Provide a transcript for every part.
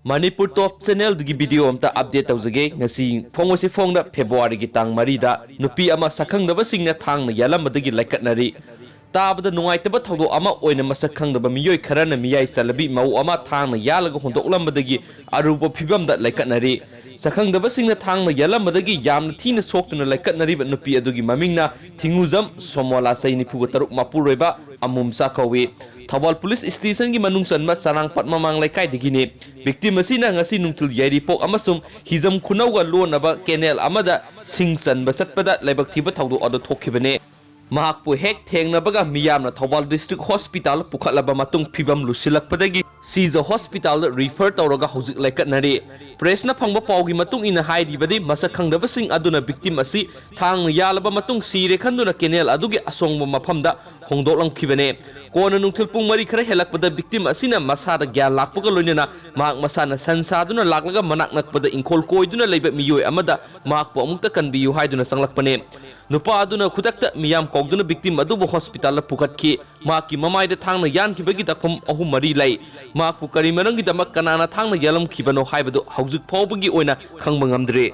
Manipur top channel dugi video amta update tawjage ngasi phongose phongda February gi tang marida nupi ama sakhangdaba singna thangna yalamle leikatnari tabada nungaitaba thawdo ama oina masakhangdaba miyoi kharana miyai salabi mau ama thangna yalaga hondoklambadagi aruba phibamda leikatnari sakhangdaba singna thangna yalamle yamna thina soktuna leikatnari nupi adugi mamingna thinguzam somola saini phuga taruk mapuroiba amumsa kawi Thawal Police Station gi manung sanma sarang pat mamang laikai digine victim asina ngasi nungtul yairi pok amasung hizam khunauga lonaba canal amada singsan basatpada laibak thiba thawdu odo thokhibane mahakpu hek thengnabaga miyamna Thawal District Hospital pukhatlaba matung phibam lusilakpadagi Siza Hospital refer tawraga hojik leikatnari presna phangba pawgi matung ina hairibadi masakhangdaba sing aduna victim asi thang yalaba matung sire khanduna canal adugi asongba mafamda hongdoklamkhibane kona nungthil pung mari khara helakpada victim asina masada gyan lakpaga loinana mahak masana sansaduna laklaga manak nakpada ingkhol koiduna leiba miyoi amada mahakpu amukta kanbiyu haiduna sanglakpane nupa aduna khudakta miyam kogduna victim adubu hospital la pukhatki mahakki mamaida thangna yankibagi dakpham ahum mari lai mahakpu kari marangi damak kanana thangna yalamkhibano haibadu hawjik phawbagi oina khangba ngamdre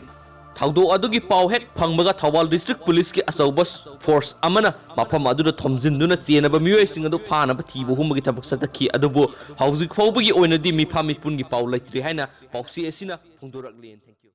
Thawdo adugi paw hek phangbaga Thawal District Police ki asauba force amana mafam aduda thomjinduna chenaba miyoi sing adu phanaba thibu humagi thabak satakhi adubu hawjik phawbagi oina di mipha mipun gi paw laitri haina pauksi asina phungdoraklen thank you